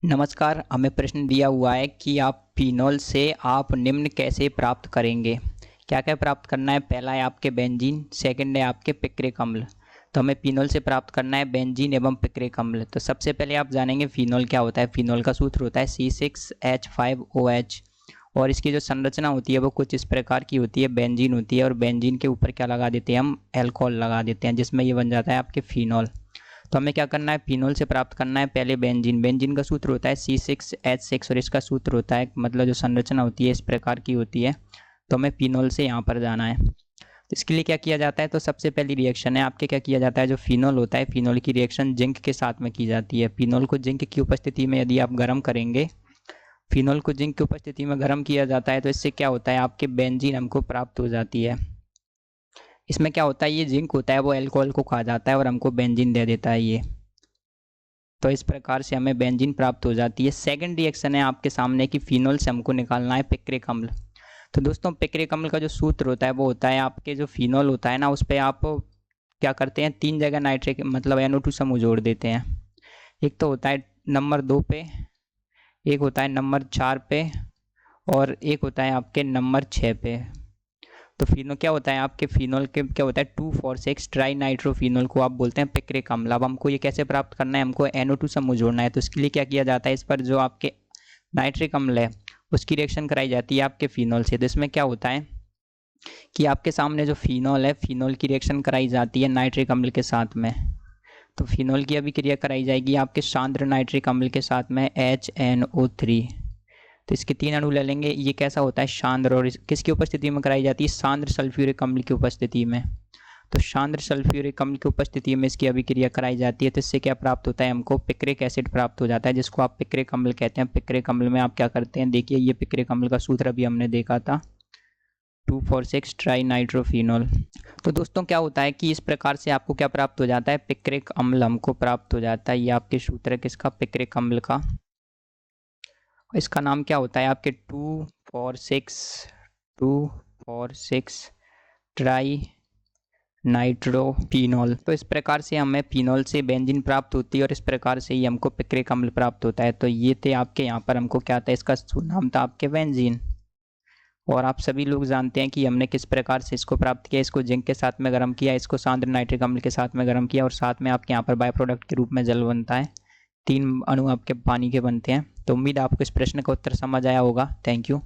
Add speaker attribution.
Speaker 1: नमस्कार, हमें प्रश्न दिया हुआ है कि आप फिनोल से आप निम्न कैसे प्राप्त करेंगे। क्या क्या प्राप्त करना है। पहला है आपके बेंजीन, सेकंड है आपके पिक्रिक अम्ल। तो हमें फिनोल से प्राप्त करना है बेंजीन एवं पिक्रिक अम्ल। तो सबसे पहले आप जानेंगे फिनोल क्या होता है। फिनोल का सूत्र होता है C6H5OH और इसकी जो संरचना होती है वो कुछ इस प्रकार की होती है। बेंजीन होती है और बेंजीन के ऊपर क्या लगा देते हैं, हम एल्कोहल लगा देते हैं, जिसमें ये बन जाता है आपके फिनोल। तो हमें क्या करना है, फिनोल से प्राप्त करना है पहले बेंजीन। बेंजीन का सूत्र होता है C6H6 और इसका सूत्र होता है, मतलब जो संरचना होती है इस प्रकार की होती है। तो हमें फिनोल से यहाँ पर जाना है। तो इसके लिए क्या किया जाता है, तो सबसे पहली रिएक्शन है आपके, क्या किया जाता है, जो फिनोल होता है फिनोल की रिएक्शन जिंक के साथ में की जाती है। फिनोल को जिंक की उपस्थिति में यदि आप गर्म करेंगे, फिनोल को जिंक की उपस्थिति में गर्म किया जाता है, तो इससे क्या होता है, आपके बेंजीन हमको प्राप्त हो जाती है। इसमें क्या होता है, ये जिंक होता है वो एल्कोहल को खा जाता है और हमको बेंजीन दे देता है ये। तो इस प्रकार से हमें बेंजीन प्राप्त हो जाती है। सेकंड रिएक्शन है आपके सामने कि फिनोल से हमको निकालना है पिक्रिक अम्ल। तो दोस्तों पिक्रिक अम्ल का जो सूत्र होता है वो होता है, आपके जो फिनोल होता है ना उस पर आप क्या करते हैं, 3 जगह नाइट्रिक मतलब NO2 समूह जोड़ देते हैं। एक तो होता है नंबर 2 पे, एक होता है नंबर 4 पे और एक होता है आपके नंबर 6 पे। तो फिनोल क्या होता है, आपके फिनोल के क्या होता है 2,4,6 ट्राई नाइट्रोफिनोल को आप बोलते हैं पिक्रिक अम्ल। अब हमको ये कैसे प्राप्त करना है, हमको NO2 समूह जोड़ना है। तो इसके लिए क्या किया जाता है, इस पर जो आपके नाइट्रिक अम्ल है उसकी रिएक्शन कराई जाती है आपके फिनोल से। तो इसमें क्या होता है कि आपके सामने जो फिनोल है, फिनोल की रिएक्शन कराई जाती है नाइट्रिक अम्ल के साथ में। तो फिनोल की अभी क्रिया कराई जाएगी आपके सांद्र नाइट्रिक अम्ल के साथ में HNO3। तो इसके 3 अणु ले लेंगे। ये कैसा होता है, सांद्र, और किसकी उपस्थिति में कराई जाती है, सांद्र सल्फ्यूरिक अम्ल की उपस्थिति में। तो सांद्र सल्फ्यूरिक अम्ल की उपस्थिति में इसकी अभिक्रिया कराई जाती है। तो इससे क्या प्राप्त होता है, हमको पिक्रिक एसिड प्राप्त हो जाता है, जिसको आप पिक्रिक अम्ल कहते हैं। पिक्रिक अम्ल में आप क्या करते हैं, देखिए ये पिक्रिक अम्ल का सूत्र अभी हमने देखा था, 2,4,6 ट्राई नाइट्रोफिनोल। तो दोस्तों क्या होता है कि इस प्रकार से आपको क्या प्राप्त हो जाता है, पिक्रिक अम्ल हमको प्राप्त हो जाता है। ये आपके सूत्र है किसका, पिक्रिक अम्ल का। इसका नाम क्या होता है आपके 2,4,6 ट्राई नाइट्रोफिनोल। तो इस प्रकार से हमें फिनोल से बेंजीन प्राप्त होती है और इस प्रकार से ही हमको पिक्रिक अम्ल प्राप्त होता है। तो ये थे आपके, यहाँ पर हमको क्या था, इसका नाम था आपके बेंजीन। और आप सभी लोग जानते हैं कि हमने किस प्रकार से इसको प्राप्त किया। इसको जिंक के साथ में गर्म किया, इसको सांद्र नाइट्रिक अम्ल के साथ में गर्म किया और साथ में आपके यहाँ पर बाय प्रोडक्ट के रूप में जल बनता है। 3 अणु आपके पानी के बनते हैं। तो उम्मीद आपको इस प्रश्न का उत्तर समझ आया होगा। Thank you.